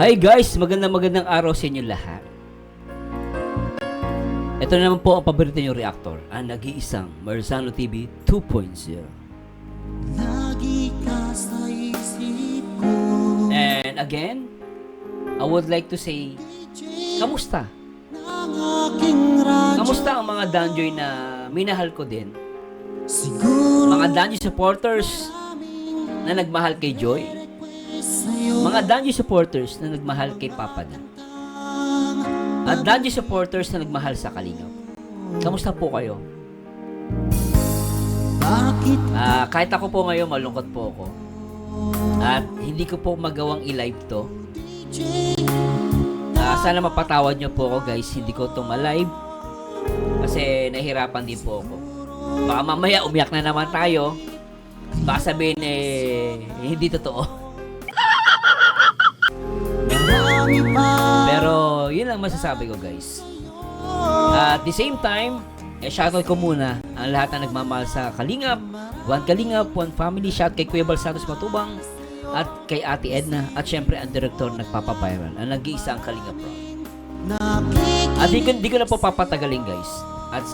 Hi guys, magandang araw sa inyo lahat. Ito na naman po ang paborito niyong reactor, ang nag-iisang Marzano TV 2.0. Lagi ka sa isip ko. And again, I would like to say, kamusta? Ng aking radyo. Kamusta ang mga Danjoy na minahal ko din? Siguro Mga Danjoy supporters na nagmahal kay Joy? sa'yo Mga Danjoy supporters na nagmahal kay Papa Dan? At Danjoy supporters na nagmahal sa Kalingap? Kamusta po kayo? bakit Kahit ako po ngayon, malungkot po ako. At hindi ko po magawang i-live to. Sana mapatawad nyo po ako guys, hindi ko to ma-live. Kasi nahihirapan din po ako. Baka mamaya umiyak na naman tayo. Baka sabihin hindi totoo. marami pa Pero yun lang masasabi ko guys. At the same time, shoutout ko muna ang lahat na nagmamahal sa Kalingap, One Kalingap, One Family. Shout kay Kuya Bal Santos Matubang at kay Ate Edna at syempre ang direktor nagpapaviral, ang nag-iisa ang Kalingap Rock. At di ko na po papatagalin guys. At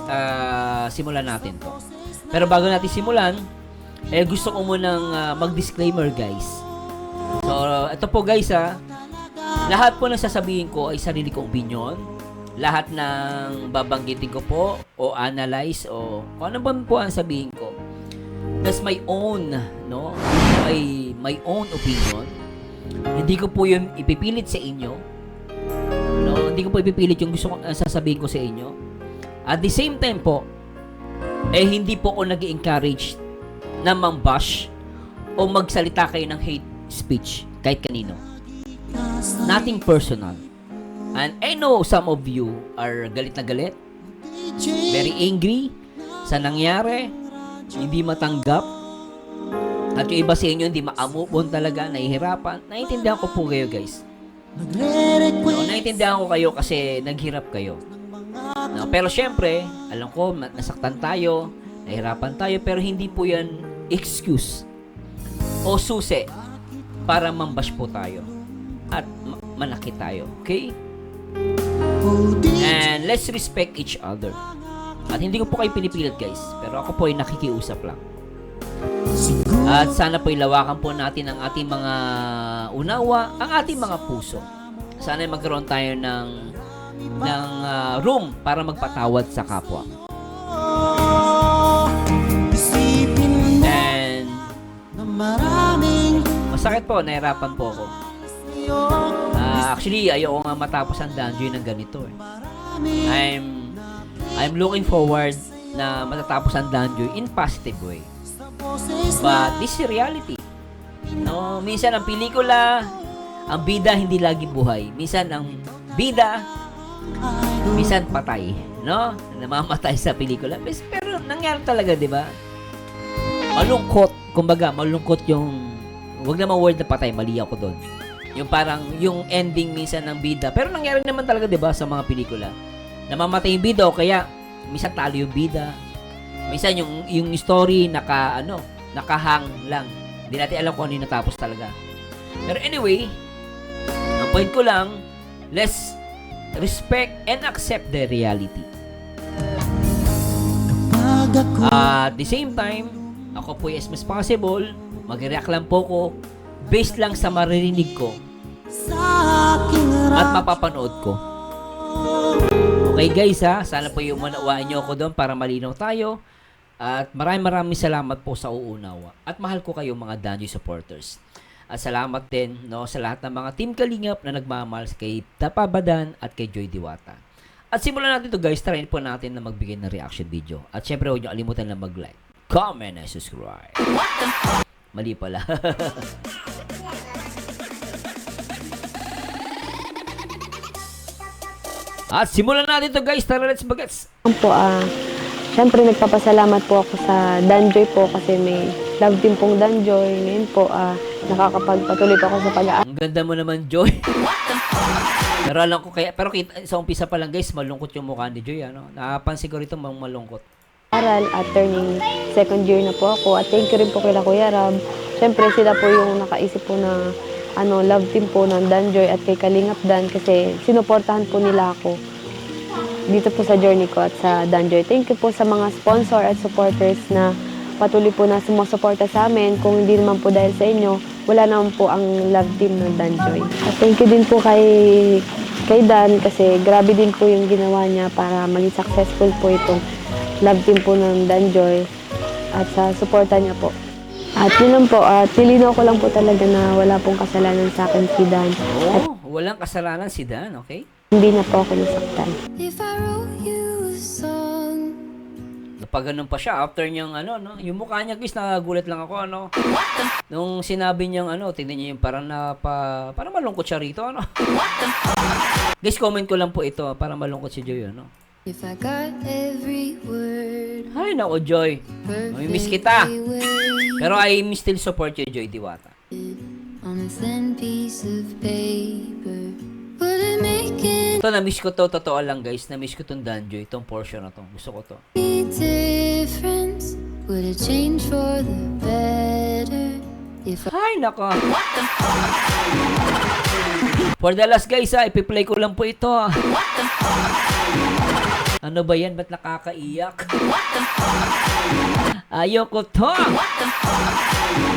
simulan natin to. Pero bago natin simulan, gusto ko munang mag-disclaimer guys. So, ito po guys lahat po ng sasabihin ko ay sarili kong opinion. Lahat ng babanggitin ko po o analyze o kung ano ba po ang sabihin ko. That's my own, no? My own opinion. Hindi ko po yun ipipilit sa inyo. No, hindi ko po ipipilit yung gusto kong sasabihin ko sa inyo. At the same time po, hindi po ako nag-encourage na mang-bash o magsalita kayo ng hate speech kahit kanino. Nothing personal. And I know some of you are galit na galit, very angry sa nangyari, hindi matanggap, at yung iba sa inyo hindi maamupon talaga, nahihirapan. Naiintindihan ko po kayo guys. No, naiintindihan ko kayo kasi naghirap kayo. No, pero syempre, alam ko, nasaktan tayo, nahihirapan tayo, pero hindi po yan excuse o susi para mambash po tayo at manakit tayo. Okay? And let's respect each other. At hindi ko po kayo pinipilit guys, pero ako po ay nakikiusap lang. At sana po ilawakan po natin ang ating mga unawa, ang ating mga puso. Sana magkaroon tayo ng room para magpatawad sa kapwa. isipin mo And na maraming masakit po, nahirapan po ako. sa'yo. Actually, ayoko nga matapos ang Danjoy ng ganito I'm looking forward na matatapos ang Danjoy in positive way. But this is reality. No, minsan ang pelikula, ang bida hindi lagi buhay. Minsan ang bida, minsan patay, no? Namamatay sa pelikula. Pero nangyari talaga, 'di ba? Malungkot, kumbaga, malungkot yung wag naman word na patay, mali ako doon. Yung parang yung ending minsan ng bida. Pero nangyari naman talaga 'di ba sa mga pelikula. Namamatay yung bida o kaya minsan talo yung bida. Minsan yung story nakahang lang. Hindi natin alam kung ano yung natapos talaga. Pero anyway, ang point ko lang, let's respect and accept the reality. Pag ako At the same time, ako po as much as possible, mag-react lang po ko based lang sa maririnig ko sa aking at mapapanood ko. Okay guys sana po yung manawaan nyo ako doon para malinaw tayo. At maraming salamat po sa uunawa. At mahal ko kayo mga Danjoy supporters. At salamat din sa lahat ng mga Team Kalingap na nagmamahal kay Tapabadan at kay Joy Diwata. At simulan natin to guys, try po natin na magbigay ng reaction video. At syempre huwag nyo kalimutan na mag-like, comment, and subscribe. Mali pala. At simulan natin to guys, tara let's bagets. Siyempre nagpapasalamat po ako sa Danjoy po kasi may love team pong Danjoy. Ngayon po, nakakapagpatuloy po ako sa pag-aaral. Ang ganda mo naman, Joy. Pero alam ko pero sa umpisa pa lang guys, malungkot yung mukha ni Joy, Nakapansin ko rito malungkot. At turning second year na po ako. At thank you rin po kila Kuya Rab. Siyempre sila po yung nakaisip po na love team po ng Danjoy at kay Kalingap Dan kasi sinuportahan po nila ako dito po sa journey ko at sa Danjoy. Thank you po sa mga sponsor at supporters na patuloy po na sumusuporta sa amin. Kung hindi naman po dahil sa inyo, wala naman po ang love team ng Danjoy. At thank you din po kay Dan kasi grabe din po yung ginawa niya para maging successful po itong love team po ng Danjoy at sa suporta niya po. At yun lang po, at nilinaw ko lang po talaga na wala pong kasalanan sa akin si Dan. At Oh, walang kasalanan si Dan, okay? hindi na po ako nasaktan. If I wrote you a song, Napag ganun pa siya, after niyang no? Yung mukha niya, guys, nakagulat lang ako, Nung sinabi niyang, tingnan niyo yung parang malungkot siya rito, Guys, comment ko lang po ito, parang malungkot si Joy, if I got every word Ay, nako, Joy. Mamimiss kita. perfectly Pero I still support you, Joy Diwata. on a thin piece of paper, would it make Ito, na-miss ko to, totoo lang, guys. Na-miss ko tong Danjoy, itong portion na to. Gusto ko to. any difference? Would it change for the better if I Ay, nako. For the last, guys, ipi-play ko lang po ito, Ano ba yan? Ba't nakakaiyak? Ayoko to.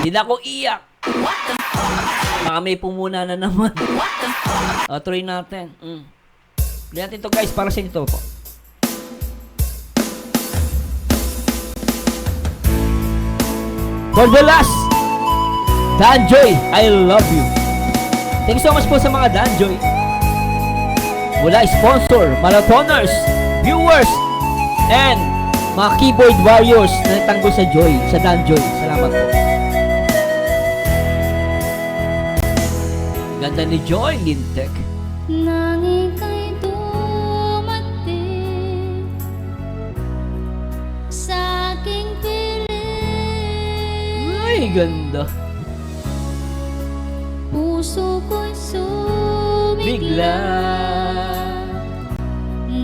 Hindi na ako iyak. Baka may pumuna na naman. Try natin. Play natin to, guys, para sa inyo to po. For the last, Danjoy, I love you. Thank you so much po sa mga Danjoy. Mula sponsor, marathoners, viewers, and mga keyboard warriors na nagtanggol sa Joy, sa Danjoy. Salamat po. Ganda ni Joy Lintek. nang ika'y dumating sa aking piling, Ay, ganda. puso ko'y sumigla Bigla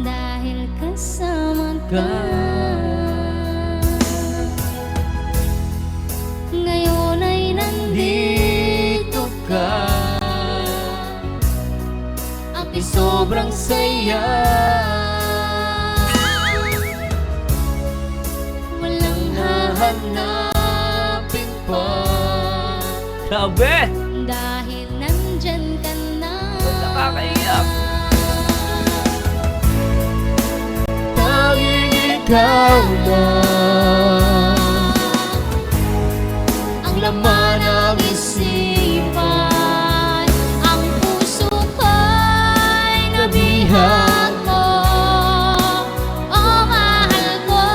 dahil kasama ka. ka. Ngayon ay nandito ka, ako'y sobrang saya. Walang hahanapin pa Grabe. dahil nandyan ka na. Nakakaiyak. Tanging ikaw na ang laman ng isipan, ang puso ko'y nabihag mo, oh mahal ko.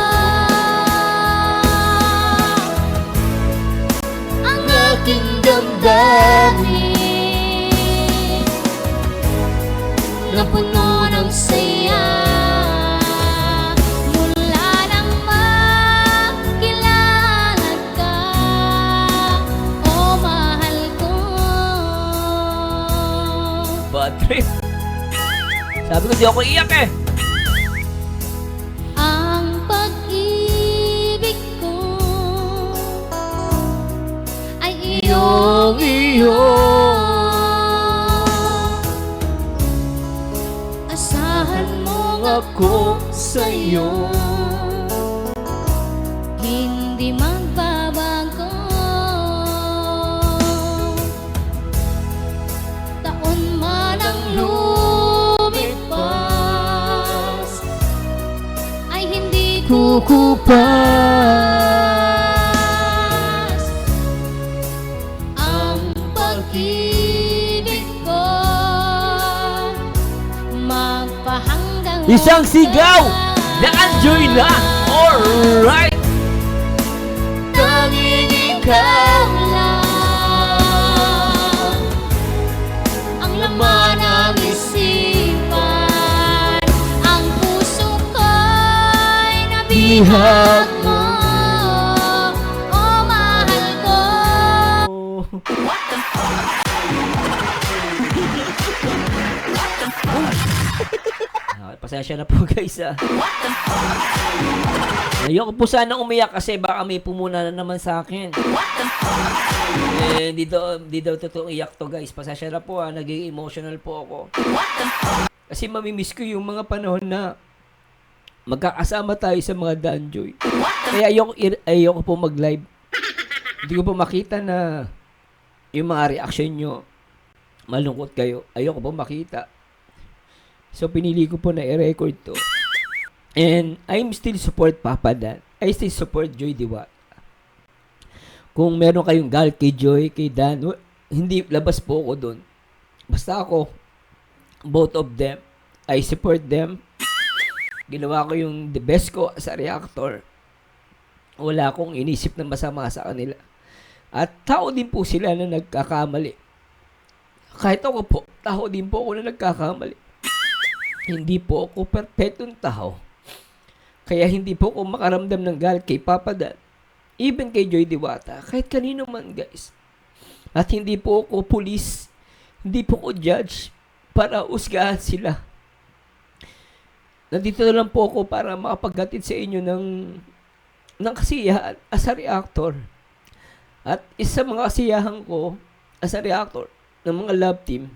Ang aking damdamin na puno ng saya mula nang makilala ka, oh mahal ko. Bad trip. Sabi ko, di ako iyak eh. Ang pag-ibig ko ay iyong-iyo, asahan mo ako sa'yo, hindi magbabago. Taon man ang lumipas ay hindi kukupas ang pag-ibig ko, magpahanggang Isang sigaw na Danjoy na. Alright. tanging ikaw lang ang laman ng isipan, ang puso ko'y nabihag mo, oh mahal ko. Pasensya na po guys Ayoko po sana umiyak kasi baka may pumuna na naman sa akin. Hindi daw totoo iyak to guys. Pasensya na po naging emotional po ako. Kasi mamimiss ko yung mga panahon na magkakasama tayo sa mga Danjoy. Kaya ayoko po mag-live. Hindi ko po makita na yung mga reaction nyo malungkot kayo. Ayoko po makita. So, pinili ko po na i-record to. And, I'm still support Papa Dan. I still support Joy Diwata. Kung meron kayong galit kay Joy, kay Dan, hindi, labas po ako doon. Basta ako, both of them, I support them. Ginawa ko yung the best ko sa reactor. Wala akong inisip na masama sa kanila. At tao din po sila na nagkakamali. Kahit ako po, tao din po ako na nagkakamali. Hindi po ako perfectong tao. Kaya hindi po ako makaramdam ng galit kay Papa Dan. Even kay Joy Diwata. Kahit kanino man guys. At hindi po ako police. Hindi po ako judge para usgahan sila. Nandito na lang po ako para makapaghatid sa inyo ng kasiyahan as a reactor. At isa mga kasiyahan ko as a reactor ng mga love team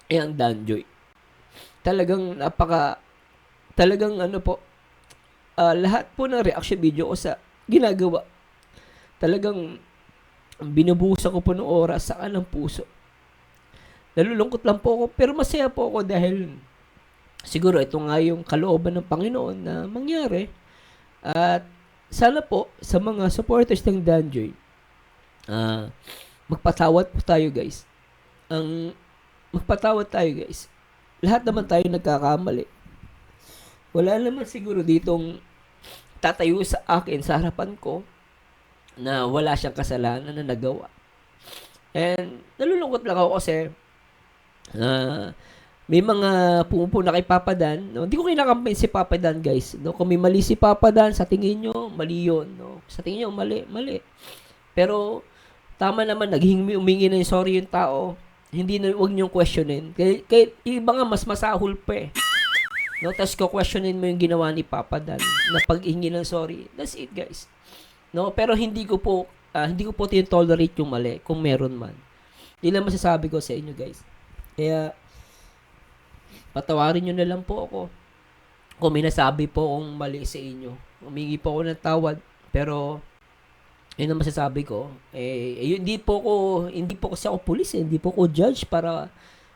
ay ang Danjoy. Talagang lahat po ng reaction video ko sa ginagawa. Talagang binubuhusan ko po ng oras sa kanang puso. Nalulungkot lang po ako pero masaya po ako dahil siguro ito nga yung kalooban ng Panginoon na mangyari. At sana po sa mga supporters ng Danjoy, magpatawad po tayo guys. Magpatawad tayo guys. Lahat naman tayo nagkakamali. Wala naman siguro ditong tatayo sa akin sa harapan ko na wala siyang kasalanan na nagawa. And nalulungkot lang ako kasi may mga pumupuna kay Papa Dan. No? Hindi ko kinakampin si Papa Dan guys. No? Kung may mali si Papa Dan, sa tingin nyo, mali yun. No? Sa tingin nyo, mali. Pero tama naman, umingi na yung sorry yung tao. Hindi na, huwag niyong questionin. Kaya iba nga, mas masahol pa eh. No, tapos questionin mo yung ginawa ni Papa Dan na pag-hingi ng sorry. That's it, guys. No, pero hindi ko po tolerate yung mali kung meron man. Yun lang masasabi ko sa inyo, guys. Kaya patawarin niyo na lang po ako. Kung may nasabi po akong mali sa inyo. Humingi po ako ng tawad, pero yun ang masasabi ko. Hindi po kasi ako pulis, hindi po ako judge para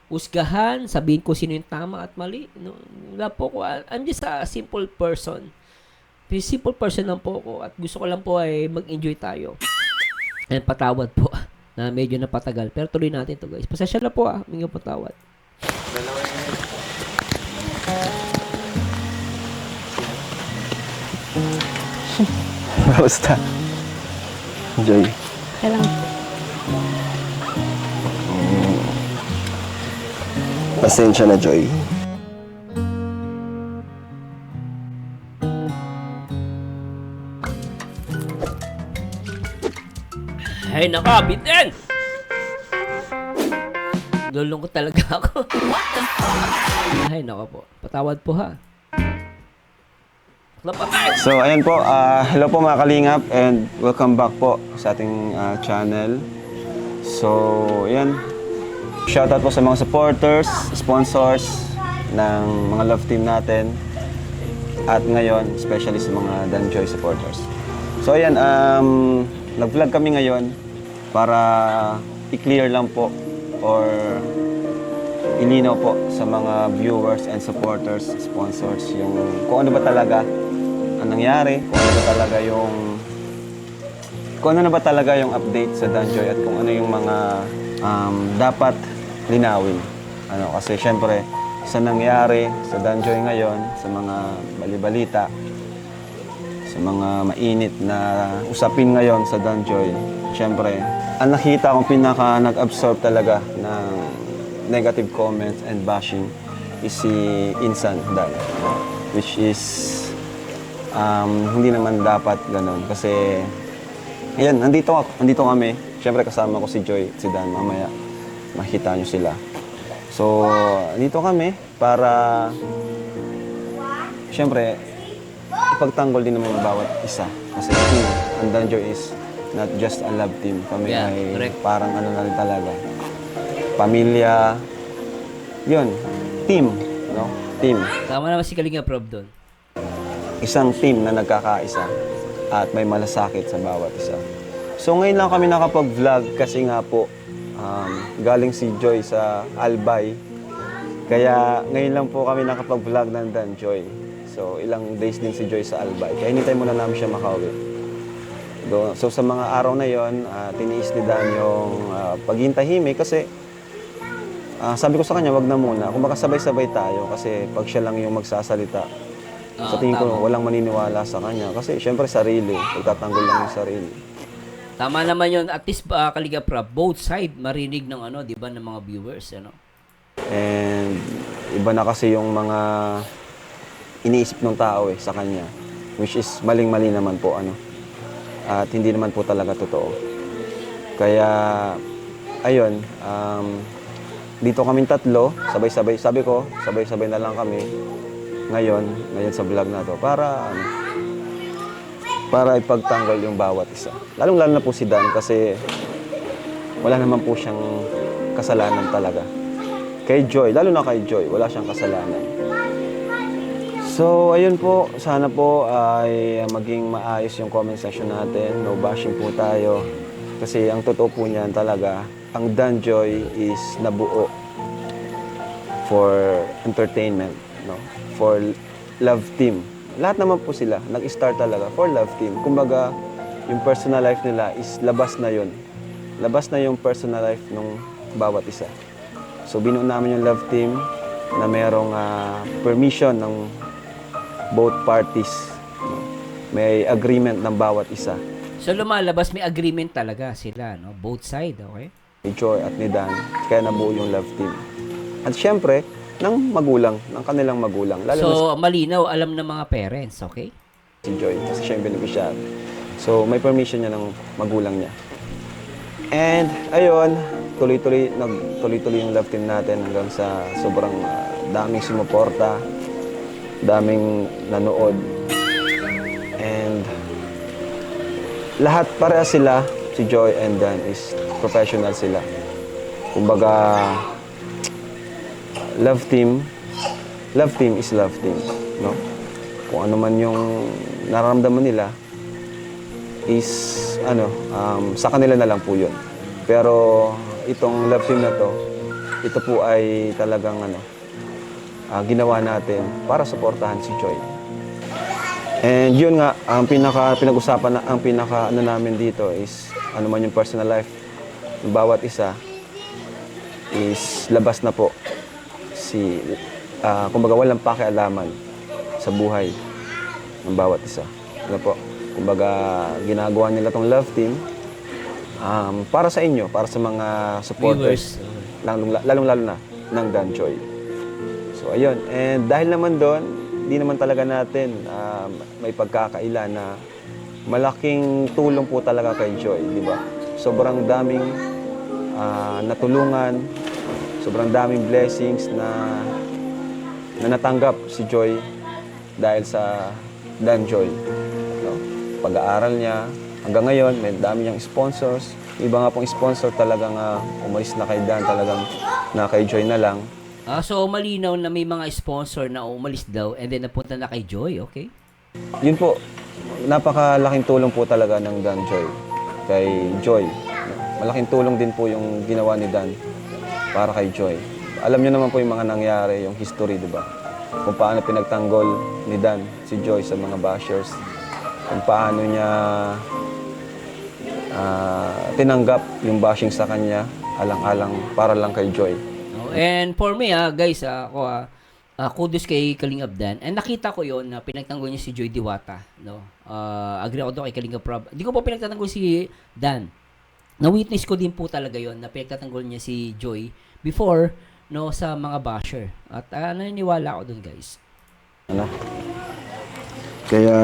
usgahan, sabihin ko sino yung tama at mali. No, wala po ako. I'm just a simple person. Simple person lang po ako at gusto ko lang po ay mag-enjoy tayo. And patawad po na medyo napatagal. Pero tuloy natin to guys. Pasensya na po humingi po patawad. Basta. Joy. Kailang Pasensya na, Joy. Ay, nakabitin! Lulungkot talaga ako. Ay, naka po. Patawad po ha. So, ayan po. Hello po mga kalingap and welcome back po sa ating channel. So, ayan. Shoutout po sa mga supporters, sponsors ng mga love team natin. At ngayon, especially sa mga Danjoy supporters. So, ayan. Nag-vlog kami ngayon para i-clear lang po or ilinaw po sa mga viewers and supporters, sponsors, yung kung ano ba talaga ang nangyari, kung ano na ba talaga yung update sa Danjoy at kung ano yung mga dapat linawin. Kasi syempre, sa nangyari sa Danjoy ngayon, sa mga balibalita, sa mga mainit na usapin ngayon sa Danjoy, syempre, ang nakita kong pinaka nag-absorb talaga ng negative comments and bashing is si Insan Dan, which is hindi naman dapat ganun kasi ayan, nandito kami, syempre kasama ko si Joy at si Dan, mamaya makita nyo sila. So, nandito kami para syempre, ipagtanggol din naman ang bawat isa. Kasi team, ang Danjoy is not just a love team. Kami Yeah, ay correct. parang ano na rin talaga. Pamilya, yun, team, no? Team. Tama naman si Kalinga Prab doon. Isang team na nagkakaisa at may malasakit sa bawat isa. So ngayon lang kami nakapag-vlog kasi nga po galing si Joy sa Albay. Kaya ngayon lang po kami nakapag-vlog ng Danjoy. So ilang days din si Joy sa Albay. Kaya hinintay muna namin siya makauwi. So sa mga araw na yon, tiniis ni Dan yung paghintahimik kasi sabi ko sa kanya, wag na muna. Kung makasabay-sabay tayo kasi pag siya lang yung magsasalita, sa tingin ko Tama. walang maniniwala sa kanya. Kasi syempre sarili, pagtatanggol lang yung sarili. Tama naman yun. At least, Kalinga Prab, both side marinig ng ano, di ba, ng mga viewers, ano? And iba na kasi yung mga iniisip ng tao sa kanya. Which is maling-mali naman po, ano. At hindi naman po talaga totoo. Kaya, ayun, dito kaming tatlo, sabay-sabay, sabi ko, sabay-sabay na lang kami ngayon sa vlog na to para ipagtanggol yung bawat isa. Lalong-lalo na po si Dan kasi wala naman po siyang kasalanan talaga. Kay Joy, lalo na kay Joy, wala siyang kasalanan. So, ayun po, sana po ay maging maayos yung comment section natin. No bashing po tayo. Kasi ang totoo po niyan talaga, ang Danjoy is nabuo for entertainment, no? For love team. Lahat naman po sila, nag-start talaga for love team. Kumbaga, yung personal life nila is labas na yun. Labas na yung personal life ng bawat isa. So, binuo namin yung love team na merong permission ng both parties. No? May agreement ng bawat isa. So, lumalabas, may agreement talaga sila, no? Both side, okay? Ni Joy at ni Dan, kaya nabuo yung love team. At syempre, ng magulang, ng kanilang magulang. Lalo na So, malinaw, alam ng mga parents, okay? si Joy, kasi siya yung beneficiary. So, may permission niya ng magulang niya. And, ayun, tuloy-tuloy yung love team natin hanggang sa sobrang daming sumuporta, daming nanood. And, lahat parehas sila, si Joy and Dan is professional sila. Kumbaga, love team is love team, no? Kung ano man yung nararamdaman nila is sa kanila na lang po 'yun. Pero itong love team na to, ito po ay talagang ginawa natin para suportahan si Joy. And yun nga, ang pinag-usapan ang namin dito is ano man yung personal life ng bawat isa is labas na po. Kumbaga walang pakialaman sa buhay ng bawat isa. Ano po? Kumbaga ginagawa nila tong love team para sa inyo, para sa mga supporters, lalong-lalo na ng Danjoy. So ayun, and dahil naman doon, di naman talaga natin may pagkakaila na malaking tulong po talaga kay Joy, di ba? Sobrang daming natulungan, sobrang daming blessings na natanggap si Joy dahil sa Danjoy. No? Pag-aaral niya, hanggang ngayon, may dami niyang sponsors. Iba nga pong sponsor talagang umalis na kay Dan, talagang na kay Joy na lang. So, malinaw na may mga sponsor na umalis daw and then napunta na kay Joy, okay? Yun po, napakalaking tulong po talaga ng Dan Joy kay Joy. Malaking tulong din po yung ginawa ni Dan para kay Joy. Alam niyo naman po yung mga nangyari, yung history, di ba? Kung paano pinagtanggol ni Dan si Joy sa mga bashers. Kung paano niya tinanggap yung bashing sa kanya, alang-alang para lang kay Joy. And for me, guys, ako, kudos kay Kalingap Dan. And nakita ko yon na pinagtanggol niya si Joy Diwata. No? Agree ako doon kay Kalingap Prab. Hindi ko po pinagtatanggol si Dan. Na-witness ko din po talaga yon na pinagtatanggol niya si Joy before sa mga basher. At naniniwala ako doon, guys. Kaya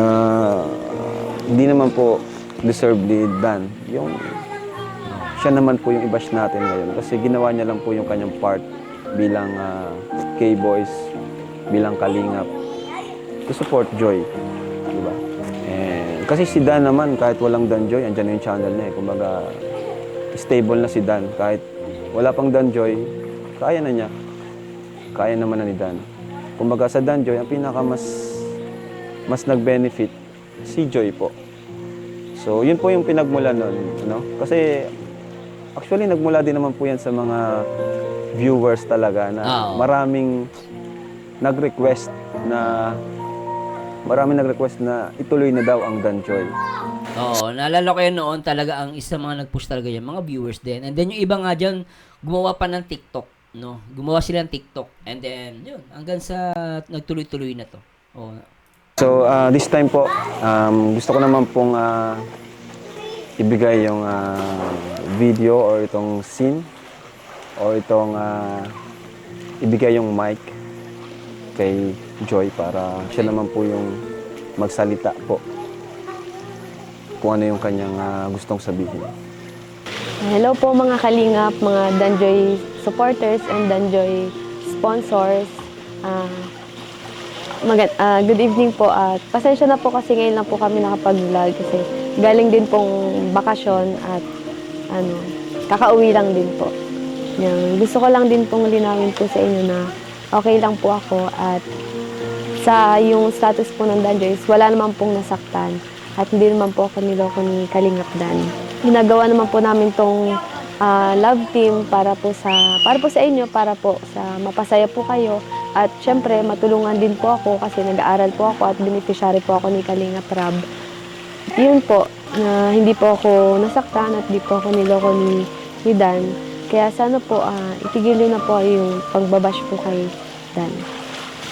hindi naman po deserve ni Dan yung siya naman po yung i-bash natin ngayon kasi ginawa niya lang po yung kanyang part bilang K-Boys, bilang Kalingap. to support Joy. Diba? And, kasi si Dan naman, kahit walang Dan Joy, andyan na yung channel niya. Kumbaga, stable na si Dan. Kahit wala pang Dan Joy, kaya na niya. Kaya naman na ni Dan. Kumbaga sa Dan Joy, ang pinaka mas nag-benefit si Joy po. So, yun po yung pinagmula nun. No? Kasi, actually, nagmula din naman po yan sa mga viewers talaga na maraming nag-request na ituloy na daw ang Dan Joy. Oo, naalala ko yan noon talaga ang isa mga nag-push talaga yan, mga viewers din. And then yung iba nga dyan, gumawa pa ng TikTok, no? Gumawa sila ng TikTok. And then, yun, hanggang sa nagtuloy-tuloy na to. Oo. So, this time po, gusto ko naman pong ibigay yung video or itong scene or itong ibigay yung mic kay Joy para siya naman po yung magsalita po kung ano yung kanyang gustong sabihin. Hello po mga kalingap, mga Danjoy supporters and Danjoy sponsors. Good evening po at pasensya na po kasi ngayon lang po kami nakapag-vlog kasi galing din pong bakasyon at kakauwi lang din po. Gusto ko lang din pong linawin po sa inyo na okay lang po ako at sa yung status po ng Danjoy wala naman pong nasaktan. At hindi naman po ako niloko ni Kalingap Dan. Ginagawa naman po namin tong love team para po sa inyo, para po sa mapasaya po kayo. At syempre, matulungan din po ako kasi nag-aaral po ako at beneficiary po ako ni Kalingap Rab. Yun po, hindi po ako nasaktan at hindi po ako niloko ni Dan. Kaya sana po, itigil nyo na po yung pagbabash po kay Dan.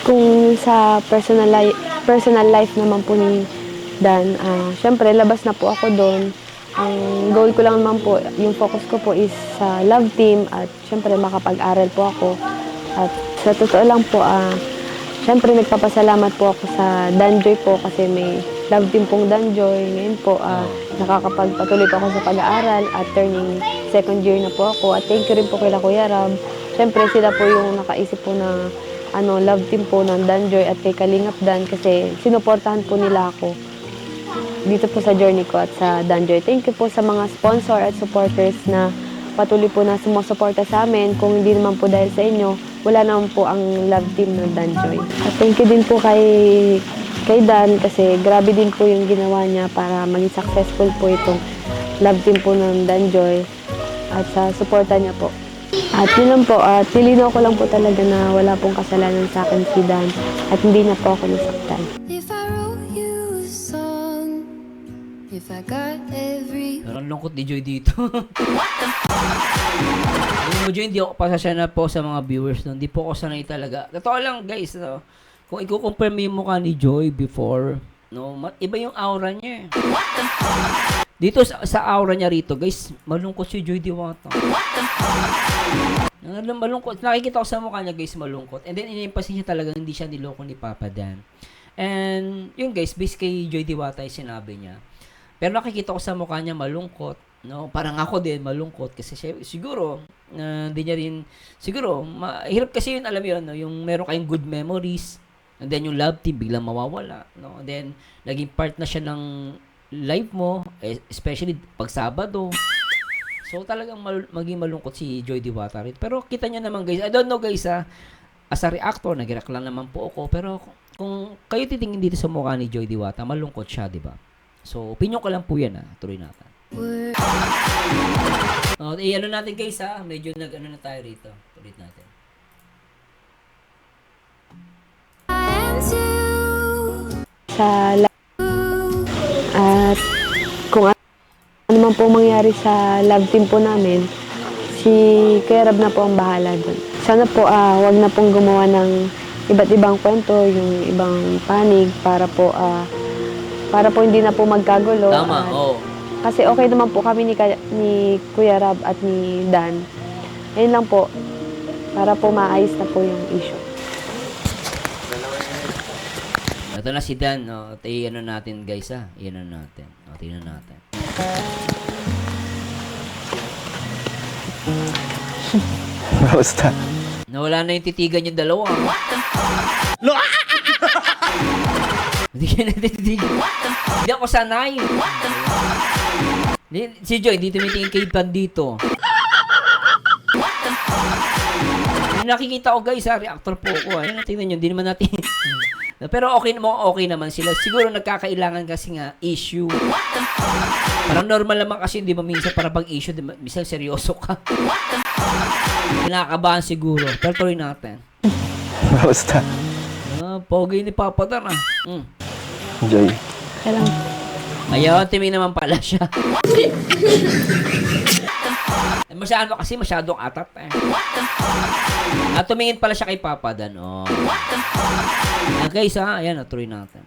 Kung sa personal life naman po ni Dan, syempre, labas na po ako doon. Ang goal ko lang naman po, yung focus ko po is sa love team at syempre makapag-aral po ako. At sa totoo lang po, syempre nagpapasalamat po ako sa Danjoy po kasi may love team pong Danjoy. Ngayon po, nakakapagpatuloy po ako sa pag-aaral at turning second year na po ako. At thank you rin po kay Kuya Rab. Syempre sila po yung nakaisip po na love team po ng Danjoy at kay Kalingap Dan kasi sinuportahan po nila ako dito po sa journey ko at sa Danjoy. Thank you po sa mga sponsor at supporters na patuloy po na sumusuporta sa amin. Kung hindi naman po dahil sa inyo, wala naman po ang love team ng Danjoy. At thank you din po kay Dan kasi grabe din po yung ginawa niya para maging successful po itong love team po ng Danjoy at sa suporta niya po. At yun lang po, at nilinaw ko lang po talaga na wala pong kasalanan sa akin si Dan at hindi na po ako nasaktan. If I wrote you a song, if I got every Parang lungkot ni Joy dito. Alam mo, Joy, hindi ako pasasya na po sa mga viewers nun. Hindi po ako sanay talaga. Totoo lang, guys, no? Kung i-compare mo yung mukha ni Joy before, no, iba yung aura niya. Dito sa aura niya rito, guys, malungkot si Joy Diwata. Malungkot. Nakikita ko sa mukha niya, guys, malungkot. And then, inimpasin niya talaga hindi siya niloko ni Papa Dan. And, yun, guys, based kay Joy Diwata yung sinabi niya. Pero nakikita ko sa mukha niya malungkot, no? Parang ako din malungkot kasi siguro hindi niya rin siguro mahirap kasi yun, alam mo yun, no? Yung meron kayong good memories and then yung love team biglang mawawala, no? And then naging part na siya ng life mo, especially pag Sabado. So talagang maging malungkot si Joy Diwata rin. Pero kita niyo naman, guys, I don't know, guys, as a reactor, nag-react lang naman po ako, pero kung kayo titingin dito sa mukha ni Joy Diwata, malungkot siya, di ba? So, opinion ko lang po yan, tuloy natin. Ano natin, guys, medyo nag-ano na tayo rito. Ulit natin. Sa at kung ano man po mangyari sa love team po namin, si Kuya Rab na po ang bahala doon. Sana po wag na pong gumawa ng iba't ibang kwento, yung ibang panig para po hindi na po magkagulo. Tama, oo. Kasi okay naman po kami ni Kuya Rab at ni Dan. Ayun lang po, para po maayos na po yung issue. Ito na si Dan, no? Ano natin, guys, Iyan natin. Tingnan natin. Basta. Nawala na yung titigan yung dalawa. Hindi ka natitigil. Hindi ako sanay. Si Joy, hindi tumitingin kay Pan dito. Yung nakikita ko guys, reactor po ako. Ayun, tingnan nyo, hindi naman natin. Pero okay naman sila. Siguro nagkakailangan kasi nga issue. Parang normal naman kasi, di ba, minsan para pag issue, diba, minsan seryoso ka. Kinakabahan siguro. Pero tuloy natin. Basta. Pogi ni Papa Dar ah. Joy. Kailang Ayun, timi naman pala siya. Masyadong atat eh. At tumingin pala siya kay Papa Dan. Oh. Guys ha, ayan, natuloy natin.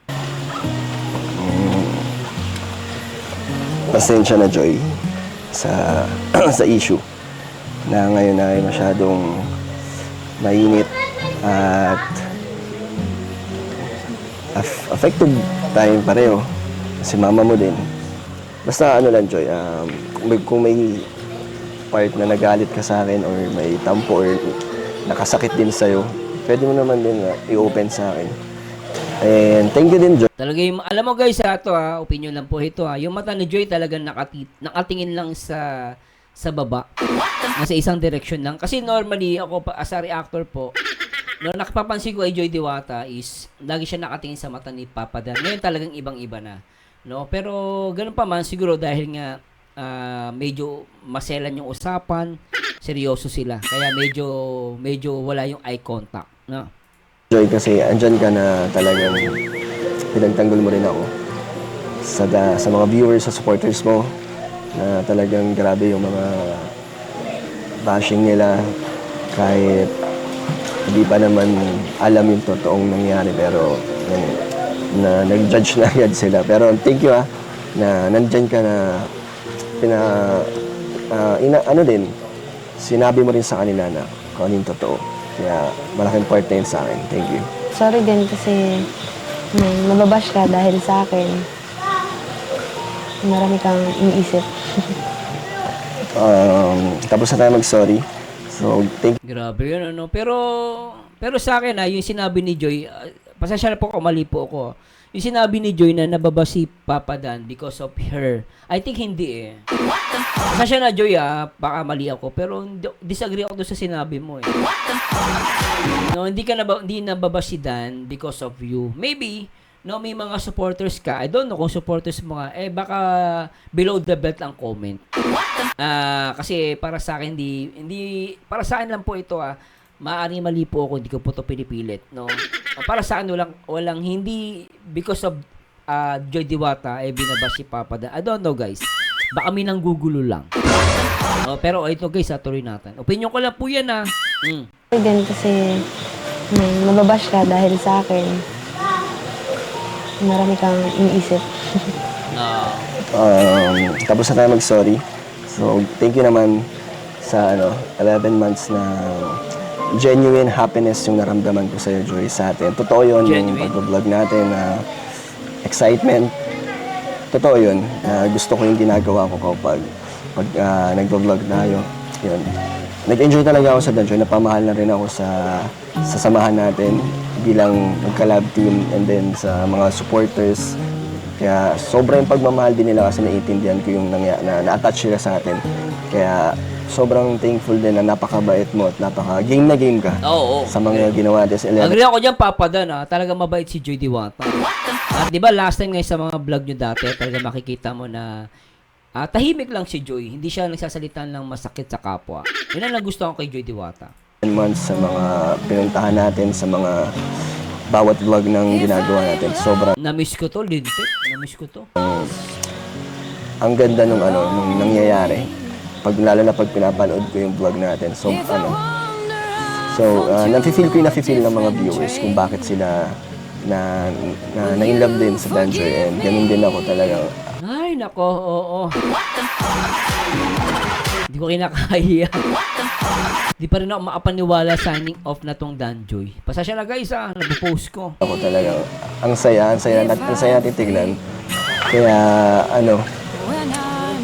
Pasensya na, Joy, sa sa issue na ngayon ay masyadong mainit at affected tayong pareho. Si mama mo din. Basta ano lang, Joy, kung may part na nagalit ka sa akin or may tampo or nakasakit din sa'yo, pwede mo naman din i-open sa akin. And thank you din, Joy. Talaga yung, alam mo guys ha, ito ha, opinion lang po ito ha. Yung mata ni Joy talagang nakatingin lang sa baba. Nasa isang direction lang. Kasi normally, ako as a reactor po, no, nakapapansin ko ay Joy Diwata is lagi siya nakatingin sa mata ni Papa Dan. Ngayon talagang ibang-iba na. No? Pero ganun pa man, siguro dahil nga medyo maselan yung usapan, seryoso sila. Kaya medyo wala yung eye contact. No? Joy, kasi andyan ka na talagang pinagtanggol mo rin ako sa mga viewers, sa supporters mo, na talagang grabe yung mga bashing nila kahit hindi pa naman alam yung totoong nangyari, pero yan, na nag-judge na agad sila. Pero thank you na nandyan ka na ano din, sinabi mo rin sa kanila na kung ano yung totoo. Kaya malaking part na yun sa akin. Thank you. sorry din kasi mababash ka dahil sa akin. Marami kang iniisip. Tapos na tayo mag-sorry. So, thank Grabe yun, ano. Pero sa akin, yung sinabi ni Joy, pasensya na po kung mali po ako. Yung sinabi ni Joy na nababa si Papa Dan because of her, I think hindi eh. Pasensya na Joy baka mali ako, pero disagree ako doon sa sinabi mo eh. No, hindi nababa si Dan because of you. Maybe, no, may mga supporters ka. I don't know kung supporters mo nga, baka below the belt ang comment. Kasi para sa akin hindi para sa akin lang po ito maaari mali po ako, hindi ko po ito pinipilit, no. Para sa akin walang hindi because of Joy Diwata binabas si Papa Dan. I don't know guys. Baka may nanggugulo lang. Pero ito guys, tuloy natin. Opinion ko lang po yan Sorry din kasi mababash ka dahil sa akin. Marami kang iniisip. Tapos na tayo mag-sorry. So, thank you naman sa 11 months na genuine happiness yung naramdaman ko sa'yo, Joy, sa atin. Totoo yun, yung pag-vlog natin na excitement. Totoo yun. Gusto ko yung ginagawa ko kapag nag-vlog tayo. Yun. Nag-enjoy talaga ako sa Danjoy. Napamahal na rin ako sa samahan natin bilang mag-collab team and then sa mga supporters. Kaya sobrang pagmamahal din nila kasi naiintindihan ko yung na-attach sila sa atin. Kaya sobrang thankful din na napakabait mo at napaka-game na game ka sa mga ginawa natin sa 11. Agree ako dyan, Papa Dan, talaga mabait si Joy Diwata. At di ba last time ngayon sa mga vlog nyo dati, talaga makikita mo na tahimik lang si Joy. Hindi siya nagsasalitan ng masakit sa kapwa. Yun ang nagustuhan ko kay Joy Diwata. 10 months sa mga pinuntahan natin, sa mga bawat vlog ng ginagawa natin. Sobrang Na-miss ko to, Lintik. Na-miss ko to. ang ganda nung nangyayari. Lalo na pag pinapanood ko yung vlog natin. So, nafe-feel ko yung nafe-feel ng mga viewers kung bakit sila na-inlove din sa Danjoy. And ganun din ako talaga. Ay, nako, oo. Hindi ko kinakaya. Di pa rin ako makapaniwala signing off na tong Danjoy. Pasasya na guys nag-post ko. Ako talaga. Ang saya natin tignan. Kaya,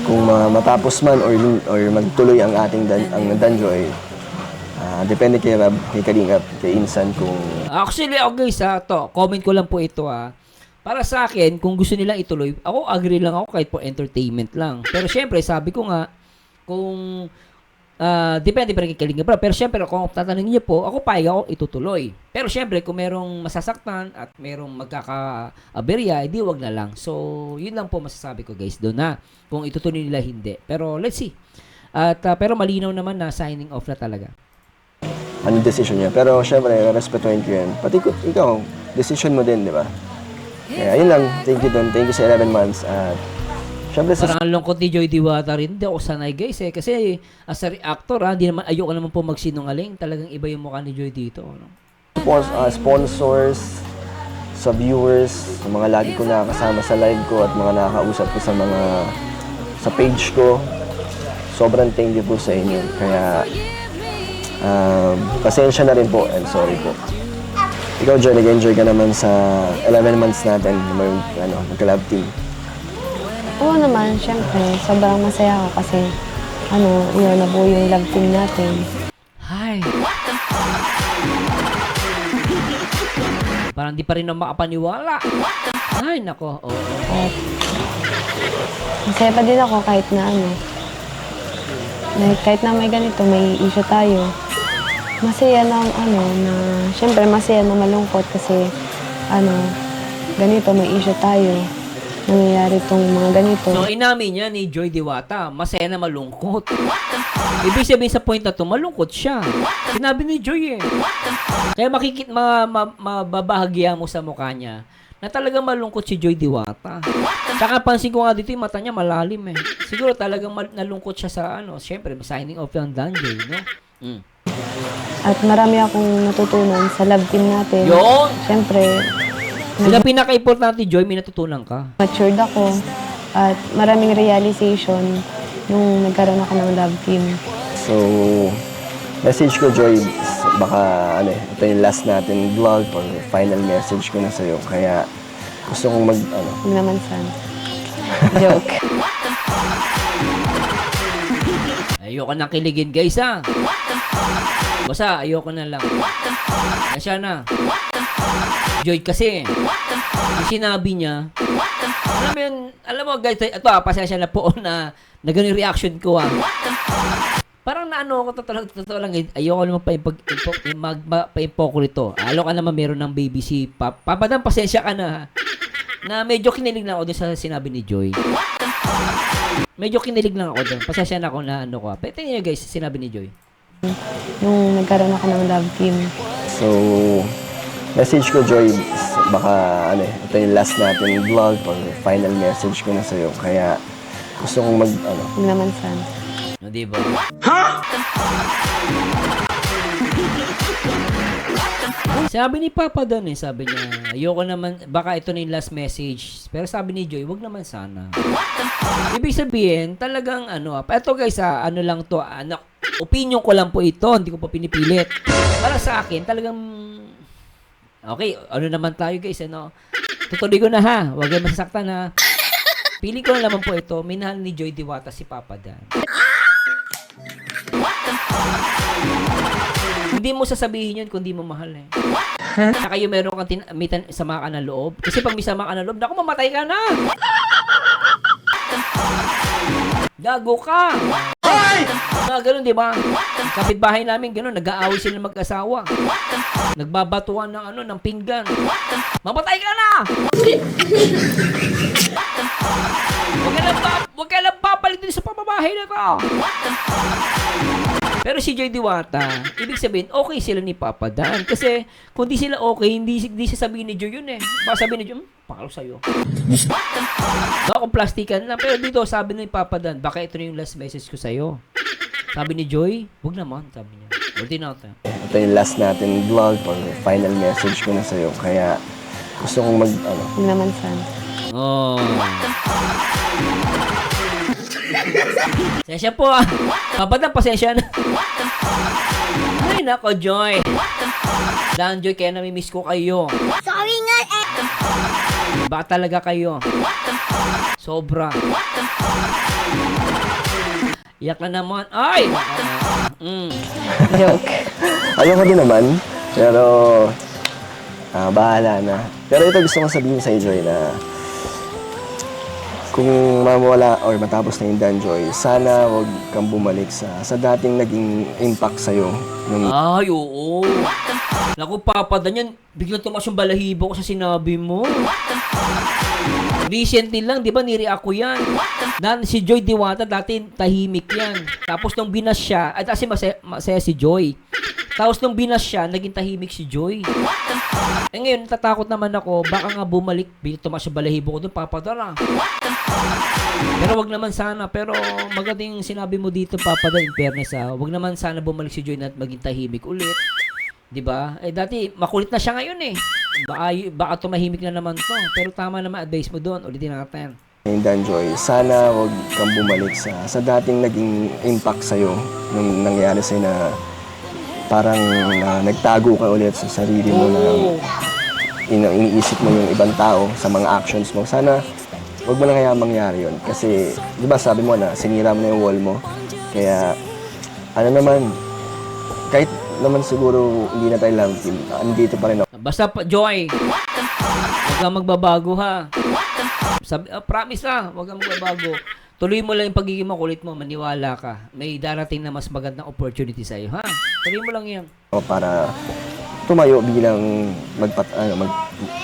kung matapos man or magtuloy ang ating Danjoy, depende kay Rab, kay Kalingap, kay Insan kung... Actually, ako guys, comment ko lang po ito Para sa akin, kung gusto nilang ituloy, ako agree lang ako kahit for entertainment lang. Pero syempre, sabi ko nga, kung depende pa rin kay Kalinga Prab. Pero syempre, kung tatanungin niyo po, ako payag ako itutuloy. Pero syempre, kung merong masasaktan at merong magkaka-aberya, edi wag na lang. So, yun lang po masasabi ko guys doon na kung itutuloy nila hindi. Pero let's see. At pero malinaw naman na signing off na talaga. Ano decision niya. Pero syempre, respetuhin ko yan. Pati ikaw, decision mo din, di ba? Kaya yun lang. Thank you doon. Thank you sa 11 months. At syempre sa Parang ang lungkot ni Joy Diwata rin. Hindi ako sanay guys eh. Kasi as a actor hindi naman, ayoko naman po magsinungaling. Talagang iba yung mukha ni Joy dito. No? sponsors, sa viewers, sa mga lagi ko nakakasama sa live ko at mga nakakausap ko sa page ko. Sobrang thank you po sa inyo. Kaya pasensya na rin po and sorry po. Ikaw, Joy, nag-enjoy ka naman sa 11 months natin mag-collab team. Oo naman, syempre, sobrang masaya ako kasi, yun, nabuo yung love team natin. Hi. Parang di pa rin ako makapaniwala. Ay, nako. Oo. At masaya pa din ako kahit na kahit na may ganito, may issue tayo. Masaya na syempre masaya na malungkot kasi, ganito, may issue tayo. Nangyayari tong mga ganito. So, inamin niya ni Joy Diwata, masaya na malungkot. Ibig sabihin sa point na to, malungkot siya. Sinabi ni Joy eh. Kaya mababahagya mo sa mukha niya na talagang malungkot si Joy Diwata. Tsaka pansin ko nga dito yung mata niya malalim eh. Siguro talagang nalungkot siya sa syempre, signing off yung Danjoy, no? At marami akong natutunan sa love team natin. Yun! Syempre, Sila pinaka-importante, Joy, may natutunan ka. matured ako at maraming realization nung nagkaroon ako ng love team. So, message ko, Joy, baka ito yung last natin vlog or final message ko na sa'yo. Kaya gusto kong Huwag naman sana. Joke. Ayoko nang kiligin, guys, ha? Basta, ayoko na lang. Asya na. Joy kasi, yung sinabi niya, alam mo guys, ito pasensya na po na ganun yung reaction ko Parang naano ako totoo lang, ayoko naman pa-impokrito. Alo ka naman meron ng baby si Papa Dan, pasensya ka na na medyo kinilig lang ako dun sa sinabi ni Joy. Medyo kinilig lang ako dun. Pasensya na ako na Pero tingnan nyo guys, sinabi ni Joy. Nung nagkaroon ako ng love team. So, message ko, Joy, baka ito yung last natin vlog or final message ko na sa'yo. Kaya gusto kong Huwag naman sana. No, diba? Sabi ni Papa Dan sabi niya, ayoko naman, baka ito na yung last message. Pero sabi ni Joy, wag naman sana. Ibig sabihin, talagang eto guys lang to, opinion ko lang po ito, hindi ko pa pinipilit. Para sa akin, talagang, okay, naman tayo guys, tutuloy ko na ha, wag kayong masasaktan ha. Pili ko na naman po ito, minahal ni Joy Diwata si Papa Dan. Hindi mo sasabihin yun kung di mo mahal eh. Saka yung meron kang sama ka ng loob. Kasi pag may sama ka ng loob, naku, mamatay ka na! Gago ka! Ganun, di ba? Kapitbahay namin, ganun, nag-aaway sila mag-asawa. Nagbabatuan ng pinggan. Mamatay ka na! Huwag ka lang papalitin sa pamabahay na to! Pero si Joy Diwata, ibig sabihin, okay sila ni Papa Dan. Kasi, kung di sila okay, hindi sasabihin ni Joy yun eh. Baka sabihin ni Joy, pakalo sa'yo. Baka kung plastikan lang. Pero dito, sabi ni Papa Dan, baka ito na yung last message ko sa'yo. Sabi ni Joy, huwag naman, sabi niya. Buti natin. ito yung last natin vlog or final message ko na sa'yo. Kaya gusto kong Huwag naman sana. Oh. Pasensya po Papa Dan, pasensya na. Ay, nako, Joy. Dan, Joy, kaya namimiss ko kayo. Sorry nga eh. Baka talaga kayo. Sobra. Iyak na naman. Ay! Joke. Ayoko din naman, pero bahala na. Pero ito gusto kong sabihin sa Joy na kung mawala or matapos na yung Danjoy, sana wag kang bumalik sa dating naging impact sa'yo. Nung Ay, oo. Naku, Papa Dan, yan, biglang tumaas yung balahibo ko sa sinabi mo. Recently lang, di ba, nire ako yan. Si Joy Diwata, dati tahimik yan. Tapos nung binas siya, at kasi masaya si Joy. Tapos nung binas siya, naging tahimik si Joy. Eh ngayon, natatakot naman ako, baka nga bumalik, biglang tumaas yung balahibo ko doon, Papa Dan, ah. Pero wag naman sana, pero magandang sinabi mo dito, Papa Dan, in fairness, ah. Wag naman sana bumalik si Joy na maging tahimik ulit. 'Di ba? Eh dati makulit na siya ngayon eh. Baka tumahimik na naman 'to. Pero tama naman advice mo doon. Ulitin natin. yung Danjoy, sana wag kang bumalik sa dating naging impact sa'yo nung nangyari sa'yo na parang nagtago ka ulit sa sarili mo na iniisip mo yung ibang tao sa mga actions mo. Sana wag mo na kaya mangyari yun. Kasi, di ba sabi mo na, sinira mo na yung wall mo. Kaya, ano naman, kahit naman siguro hindi na tayo love team, andito pa rin ako. Basta Joy, huwag kang magbabago ha. Promise ha, huwag kang magbabago. Tuloy mo lang yung pagiging makulit mo, maniwala ka. May darating na mas magandang opportunity sa'yo ha. Tuloy mo lang yan. Para tumayo bilang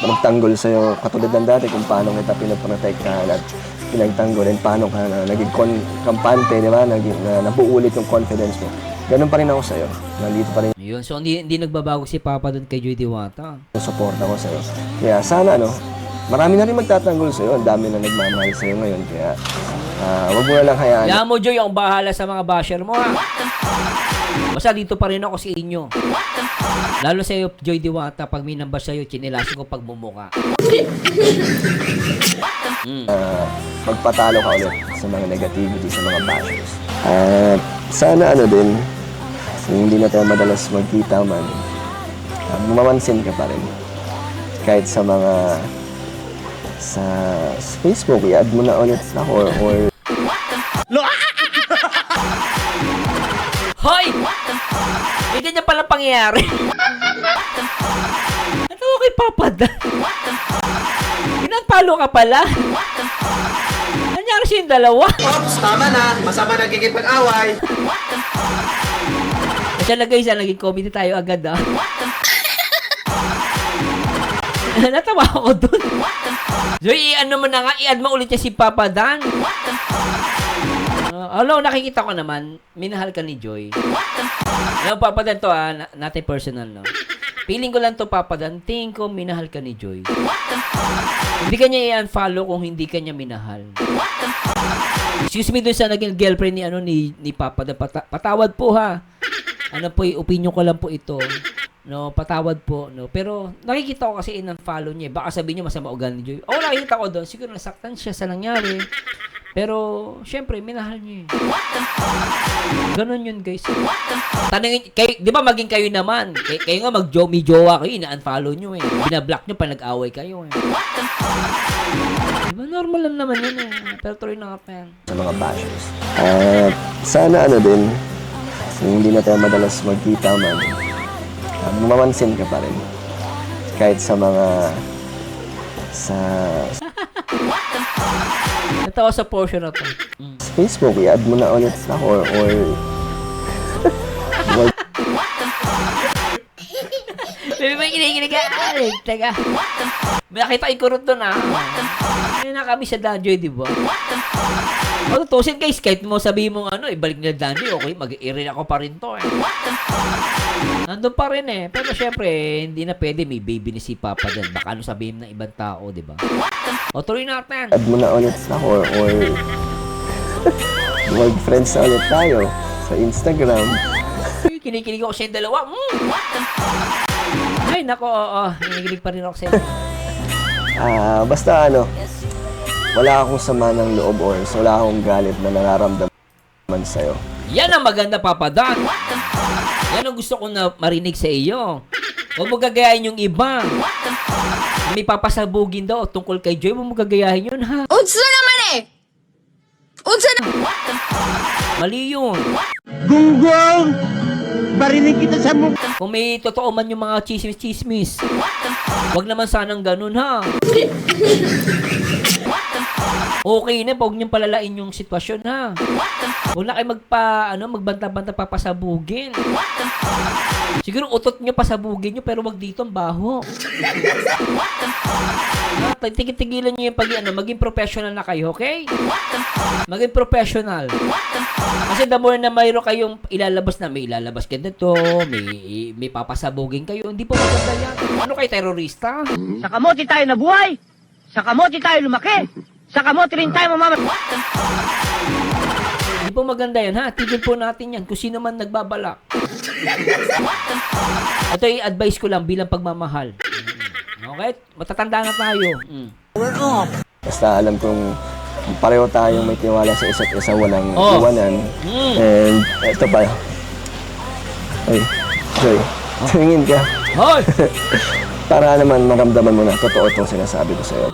magtanggol sa'yo. Katulad ng dati kung paano kita pinaprotektahan at pinagtanggol and paano ka naging kampante, di ba? Nabuulit yung confidence mo. Ganun pa rin ako sa'yo. Nandito pa rin Yun, so hindi nagbabago si Papa doon kay Joy Diwata. yung support ako sa'yo. Kaya sana, marami na rin magtatanggol sa'yo. Ang dami na nagmamahal sa'yo ngayon. Kaya, wag mo na lang hayaan. Kaya mo, Joy, ang bahala sa mga basher mo ha. Basta dito pa rin ako sa inyo. Lalo sa'yo, Joy Diwata, pag may number sa'yo, chinilasin ko pag mumuka. Magpatalo ka ulit sa mga negativity, sa mga bashers. At sana din, kung hindi na tayo madalas magkita man, mamansin ka pa rin. Kahit sa mga sa Facebook, i-add mo na ulit ako or Hoy! May ganyan palang pangyayari. Ano kay Papa Dan? Pinagpalo ka pala. Nangyari siya yung dalawa. Ops, tama na. Masama nagiging pag-away. Kasi na guys, naging comedy tayo agad ah. Natawa ako dun. Joy, i-ano mo na nga, i-add mo ulit niya si Papa Dan. Hello, nakikita ko naman, minahal ka ni Joy. Hello, Papa Dan, to natin personal, no? Feeling ko lang to, Papa Dan, tingin ko minahal ka ni Joy. Hindi ka niya i-unfollow kung hindi ka niya minahal. Excuse me dun sa naging girlfriend ni Papa Dan. Patawad po ha. Ano po, opinion ko lang po ito. No, patawad po, no. Pero nakikita ko kasi in-unfollow niya. Baka sabihin niyo masama ugali ni Joy. Oo, nakikita ko doon. Siguro nasaktan siya sa nangyari. Pero, syempre, minahal niya. Ganon yun, guys. Tanungin, di ba maging kayo naman? Kayo nga may jowa kayo, ina-unfollow nyo eh. Binablock nyo pa nag-away kayo eh. Diba, normal lang naman yun eh. Pero tuloy na nga pa yan. sa mga bashers. At sana din, kung hindi na tayo madalas magkita man, mamansin ka pa rin. Kahit sa mga Natawa sa portion na to. Facebook, i-add mo na ulit ako or May kinikinig ka. Teka. May nakita ikurot doon Ayun na kami sa Danjoy, di ba? O, tutusin guys, kahit mo sabihin mo ibalik nila Danjoy, okay, mag-i-rin ako pa rin to eh. Nandun pa rin eh. Pero syempre, hindi na pwede, may baby ni si Papa Dan. Baka sabihin ng ibang tao, di ba? O, tuloy natin. add mo na ulit ako or mag-friends na ulit tayo sa Instagram. Kinikilig ako sa yung dalawa. Ay, nako, oo. Kinikilig pa rin ako sa inyo. Basta wala akong sama ng loob or wala akong galit na nararamdaman sa'yo. Yan ang maganda, Papa Dan. Yan ang gusto ko na marinig sa iyo. Huwag mo gagayahin yung iba. May papasabugin daw tungkol kay Joy. Huwag mo gagayahin yun, ha? Unsa naman eh? Unsa na? Mali yun. Kung may totoo man yung mga chismis-chismis, wag naman sanang ganun, ha? Okay na, huwag niyong palalain yung sitwasyon, ha? Huwag na kayo magbanta-banta papasabugin. Siguro utot niyo pasabugin niyo, pero wag dito ang baho. Tigil-tigilan niyo yung maging professional na kayo, okay? Maging professional. Kasi the more na mayroon kayong ilalabas na may ilalabas ganito, may papasabugin kayo, hindi po maganda yan. Ano kayo, terorista? Sa kamote tayo nabuhay. Sa kamote tayo lumaki. Sa kamote rin tayo mamamatay. Hindi po maganda yan, ha? Tigil po natin yan kung sino man nagbabalak. Ito yung advice ko lang bilang pagmamahal. Okay? Matatanda na tayo. Basta alam kong pareho tayong may tiwala sa isa't isa, walang iwanan. And eto pa. Ay, Joy, tumingin ka. Hoy! Para naman maramdaman mo na totoo itong sinasabi ko sa'yo.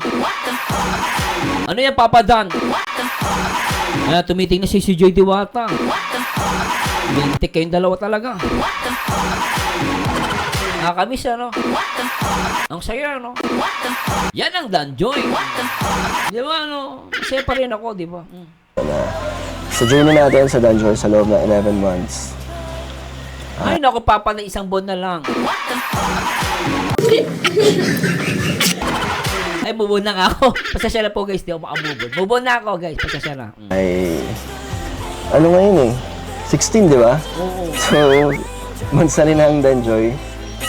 Ano yan, Papa Dan? Tumiting na si Joy Diwata. Bintik kayong dalawa talaga. Nakakamiss, ano? Ang saya, no? Yan ang Danjoy. Di ba, ano? Masaya pa rin ako, di ba? Sa journey natin sa Danjoy sa loob ng 11 months, Ay, naku, Papa, na isang buwan na lang. Ay, move on na nga ako. Pasasya na po, guys. Di ako makamove on. Move on na ako, guys. Pasasya na. ay ano ngayon eh? 16, di ba? Oo. So, months na rin ang Danjoy.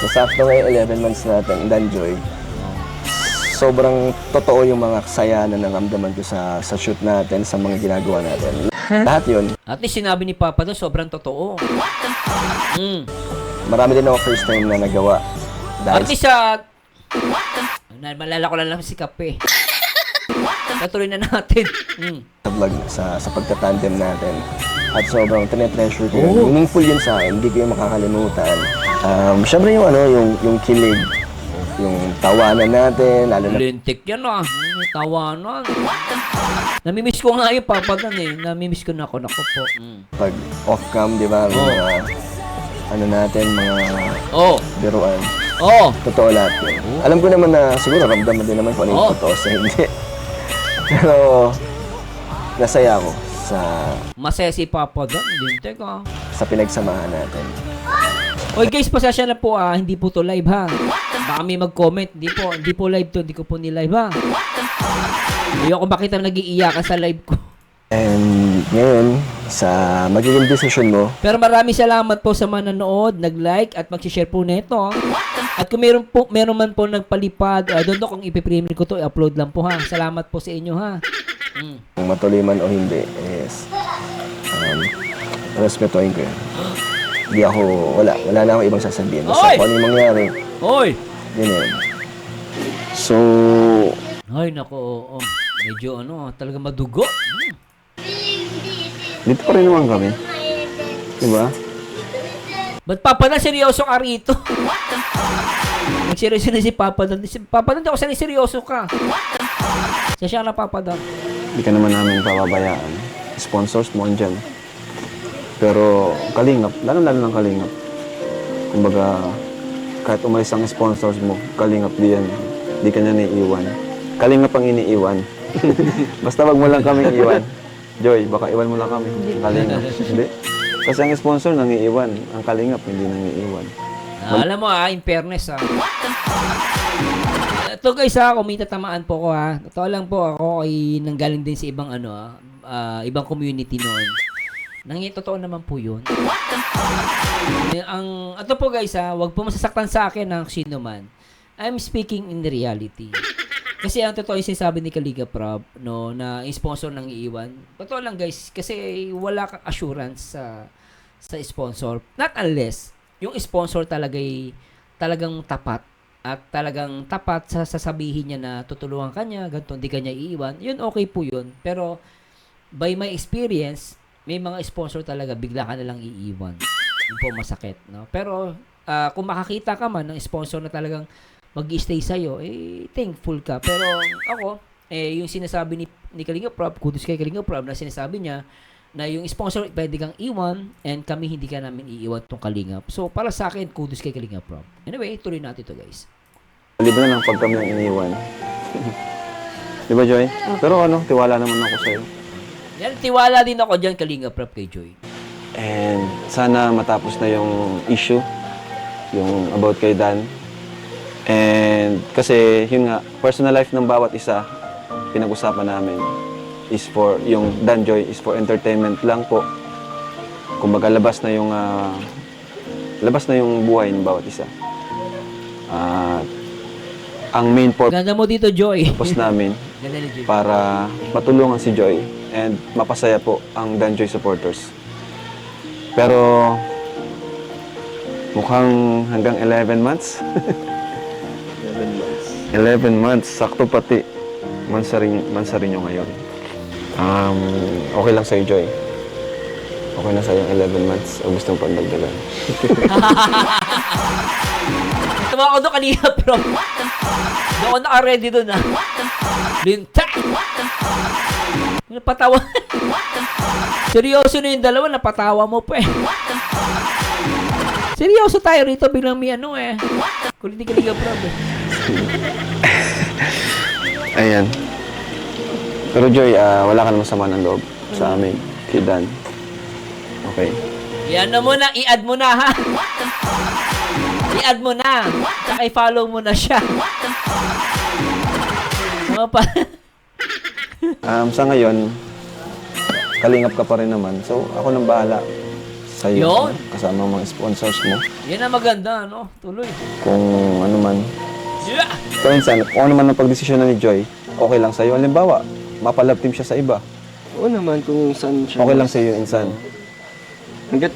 So, sakto ngayon 11 months natin Danjoy. Sobrang totoo yung mga kasaya na naramdaman ko sa shoot natin, sa mga ginagawa natin. Lahat yun. At least sinabi ni Papa doon, sobrang totoo. Marami din ako first time na nagawa. At Dahil least malala ko lang si Kape. Natuloy na natin. sa vlog, sa pagtatandem natin. At sobrang tinetreasure ko yun. Meaningful yun sa akin, hindi ko yung makakalimutan. Siyempre yung kilig, yung tawanan natin, lalo na Lintik yan, ah. Tawanan. Namimiss ko nga yung Papa doon, eh. Namimiss ko na ako. Naku po. pag off-cam, di ba? May mga, ano natin, mga biruan. Totoo lahat yun. Alam ko naman na siguro ramdaman din naman kung ano yung totoo sa hindi. Pero nasaya ako Masaya si Papa doon. Lintik, ah. sa pinagsamahan natin. Oy guys, pasasya na po, hindi po to live, ha. Baka may mag-comment. Hindi po live to. Hindi ko po ni-live, ha. Ayoko makita nag-iiyakan sa live ko. And ngayon, sa magiging decision mo, Pero maraming salamat po sa manonood, nag-like at mag-share po nito. At kung meron man po nagpalipad, I don't know kung ipipremir ko to, i-upload lang po, ha. Salamat po sa inyo, ha. kung matuloy man o hindi, is respetuhin ko yan. Hindi ako, wala na akong ibang sasabihin. Basta Oy! kung ano yung mangyari, Oy! yun yun. So, Ay, nako, medyo talaga madugo. Dito pa rin naman kami. Diba? Ba't Papa na seryoso ka rito? Nagseryoso na si Papa Dan. Papa Dan, di ako sanay seryoso ka. Siya na Papa Dan. Hindi ka naman namin pababayaan. Sponsors mo andyan. Pero kalingap, lalo-lalo ng kalingap. Kumbaga, kahit umalis ang sponsors mo, kalingap diyan. Di ka na naiiwan. Kalingap ang iniiwan. Basta wag mo lang kaming iwan. Joy, baka iwan mo lang kami. Kalingap. Hindi. Kasi ang sponsor nangiiwan. Ang kalingap hindi nangiiwan. Alam mo in fairness ito guys kung may tatamaan po ko totoo lang po ako ay nanggaling din sa ibang ibang community noon. Totoo naman po yun. Ito po guys wag po masasaktan sa akin ng sino man. I'm speaking in the reality. Kasi ang totoo yung sinasabi ni Kalinga Prab, no, na yung sponsor nang iiwan. Totoo lang guys, kasi wala kang assurance sa sponsor. Not unless yung sponsor talagang tapat at talagang tapat sa sasabihin niya na tutulungan ka niya, ganito, hindi ka niya iiwan. Yun, okay po yun. Pero by my experience, may mga sponsor talaga bigla ka nalang iiwan. Yun po masakit, no? Pero kung makakita ka man ng sponsor na talagang mag-i-stay sa'yo, thankful ka. Pero ako, yung sinasabi ni Kalinga Prab, kudos kay Kalinga Prab, na sinasabi niya, na yung sponsor pwede kang iwan and kami hindi ka namin iiwan tong Kalingap. So, para sa akin, kudos kay Kalingap Rob. Anyway, tuloy natin to guys. Libre na lang pag kami ang iniwan. Di ba, Joy? Pero ano, tiwala naman ako sa'yo. Yan, tiwala din ako dyan Kalingap Rob kay Joy. And sana matapos na yung issue, yung about kay Dan. And kasi yun nga, personal life ng bawat isa, pinag-usapan namin is for, yung Dan Joy is for entertainment lang po. Kumbaga labas na yung buhay ng bawat isa. Ang main Ganda mo dito, Joy. purpose namin Ganda ni Joy. para matulungan si Joy and mapasaya po ang Dan Joy supporters. Pero mukhang hanggang 11 months. 11 months. 11 months, sakto pati. Mansa rin yung ngayon. Okay lang sa'yo, Joy. Okay na sa'yo 11 months o gusto mo pang dagdagan? Tama ako doon Kalingap Rob. Doon ako naka-ready doon ha. Linta! Napatawa. Seryoso na yung dalawa, napatawa mo pa eh. Seryoso tayo rito, bilang may ano eh. Kulit ni Kalingap Rob eh. Ayan. Pero Joy, wala ka naman sama ng loob sa amin, kay Dan. Okay. Yan na muna, i-add mo na ha. I-add mo na. Saka i-follow mo na siya. Ano pa? Sa ngayon, kalingap ka pa rin naman. So, ako nang bahala sa iyo. Yun. Kasama ang mga sponsors mo. Yan ang maganda, no? Tuloy. Kung ano man. Yeah! So, minsan, kung ano man ang pagdesisyon ni Joy, okay lang sa'yo. Halimbawa, mapalab team siya sa iba. Oo naman, kung saan siya. Okay lang sa'yo, insan. Hanggat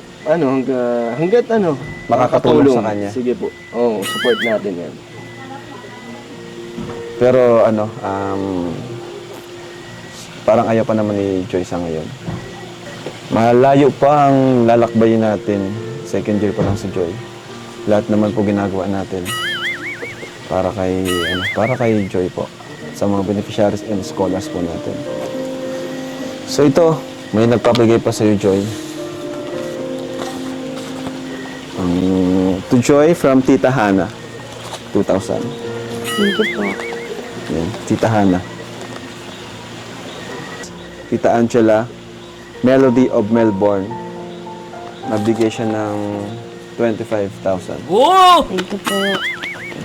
Makakatulong sa kanya. Sige po. Oo, support natin yan. Pero parang ayaw pa naman ni Joy sa ngayon. Malayo pa ang lalakbayin natin. Second year pa lang si Joy. Lahat naman po ginagawa natin para kay Joy po. Sa mga beneficiaries and scholars po natin. So ito, may nagpapagay pa sa iyo, Joy. To Joy from Tita Hana. 2,000. Thank you po. Yan, Tita Hana. Tita Angela, Melody of Melbourne. Nabigay siya ng 25,000. Oh! Thank you po.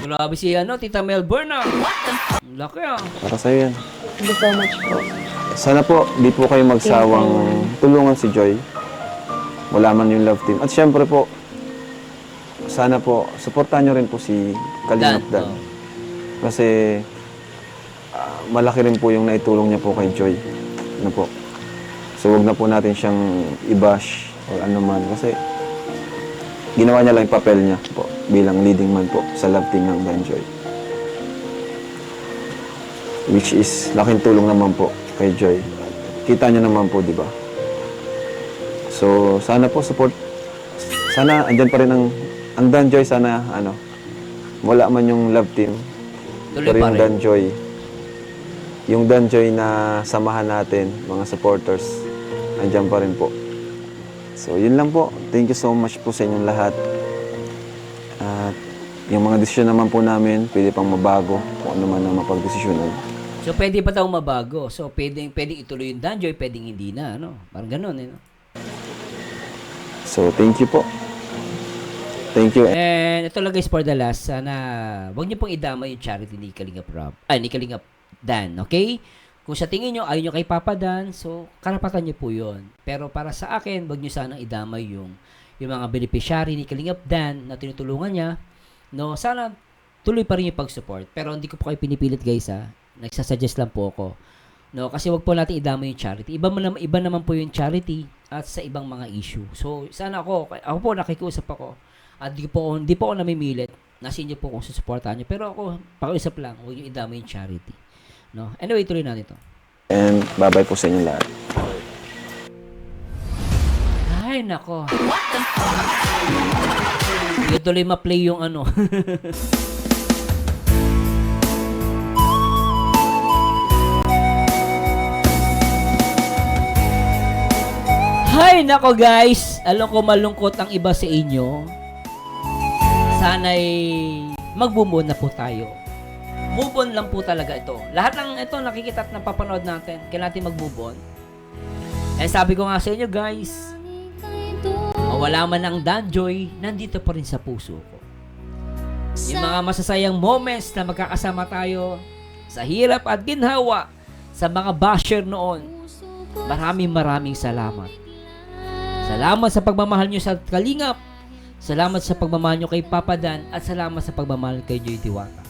Grabe si Tita Melbourne ah. Ang laki ah. Para sa'yo yan. Thank you so much po. Sana po, di po kayo magsawang tulungan si Joy. Wala man yung love team. At syempre po, sana po, supportahan nyo rin po si Kalingap Dan. Dan, Kasi, malaki rin po yung naitulong niya po kay Joy. Ano po. So, wag na po natin siyang i-bash or ano man. Kasi, ginawa niya lang yung papel niya po bilang leading man po sa love team ng Dan Joy. Which is, laking tulong naman po kay Joy. Kita niyo naman po, di ba? So, sana po support. Sana, andyan pa rin ang Dan Joy. Sana, wala man yung love team. Tuloy Pero pa yung rin. Dan Joy, yung Dan Joy na samahan natin, mga supporters, andyan pa rin po. So, yun lang po. Thank you so much po sa inyong lahat. At yung mga desisyon naman po namin, pwede pang mabago kung ano man ang mapagdesisyonan. So, pwede pa tayong mabago. So, pwedeng ituloy yung Danjoy, pwedeng hindi na, no? Parang ganun, eh, no? So, thank you po. Thank you. And ito lang guys for the last, sana wag niyo pong idama yung charity ni Kalingap Rob. Ni Kalingap Dan, okay? Kung sa tingin niyo ayaw niyo kay Papa Dan, so karapatan niyo po 'yon. Pero para sa akin, wag niyo sanang idama yung mga beneficiary ni Kalingap Dan na tinutulungan niya. No, sana tuloy pa rin yung pag-support. Pero hindi ko po kayo pinipilit guys ha. Nagsasuggest lang po ako. No, kasi wag po natin idama yung charity. Iba naman po yung charity at sa ibang mga issue. So, sana ako po nakikiusap ako. At di po ako namimilit. Nasa inyo po kung susuportahan nyo. Pero ako, pakiusap lang, huwag nyo idama yung charity. No? Anyway, tuloy natin ito. And bye-bye po sa inyo lahat. Ay, nako. Hindi tuloy ma-play yung ano. Hay nako guys, alam ko malungkot ang iba sa inyo. Sana'y mag-move on na po tayo. Move on lang po talaga ito. Lahat ng ito nakikita at napapanood natin, kailangan natin mag-move on. Eh sabi ko nga sa inyo guys, mawala man ang Danjoy, nandito pa rin sa puso ko. Yung mga masasayang moments na magkakasama tayo sa hirap at ginhawa sa mga basher noon, maraming salamat. Salamat sa pagmamahal nyo sa Kalingap, salamat sa pagmamahal nyo kay Papa Dan, at salamat sa pagmamahal kay Joy Diwata.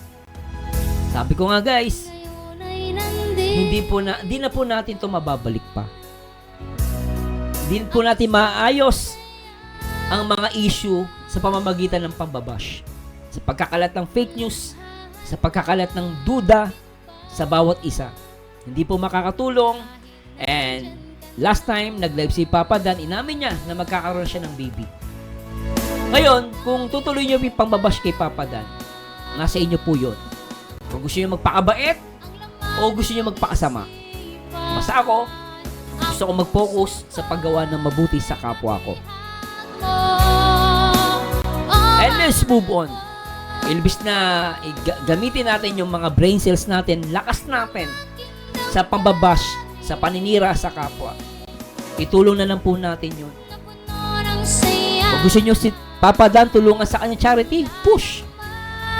Sabi ko nga guys, hindi na po natin ito mababalik pa. Hindi po natin maayos ang mga issue sa pamamagitan ng pambabash. Sa pagkakalat ng fake news, sa pagkakalat ng duda sa bawat isa. Hindi po makakatulong. And last time, nag-live si Papa Dan, inamin niya na magkakaroon siya ng baby. Ngayon, kung tutuloy niyo yung pambabash kay Papa Dan, nasa inyo po yun. Kung gusto niyo magpakabait o gusto niyo magpakasama. Basta ako, gusto ko mag-focus sa paggawa ng mabuti sa kapwa ko. And let's move on. Ilbis na gamitin natin yung mga brain cells natin, lakas natin sa pambabash, sa paninira sa kapwa. Itulong na lang po natin yun. Kung gusto nyo si Papa Dan tulungan sa kanyang charity, push.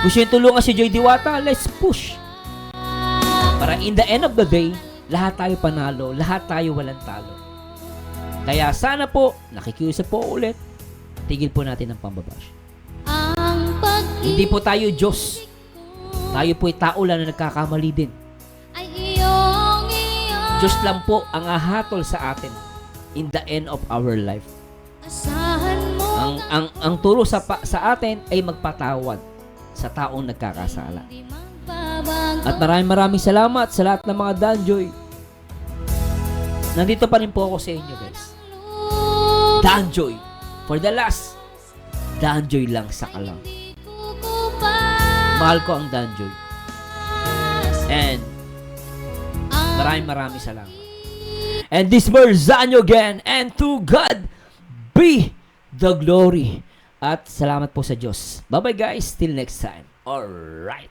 Gusto nyo tulungan si Joy Diwata, let's push. Para in the end of the day, lahat tayo panalo, lahat tayo walang talo. Kaya sana po, nakikiusap po ulit, tigil po natin ang pambabash. Hindi po tayo Diyos. Tayo po'y tao lang na nagkakamali din. Diyos lang po ang ahatol sa atin in the end of our life. Ang turo sa atin ay magpatawad sa taong nagkakasala. At maraming salamat sa lahat ng mga Danjoy. Nandito pa rin po ako sa inyo guys. Danjoy. For the last, Danjoy lang sa kalang. Mahal ko ang Danjoy. And maraming salamat. And this Berzanyo again, and to God be the glory. At salamat po sa Diyos. Bye-bye guys, till next time. Alright.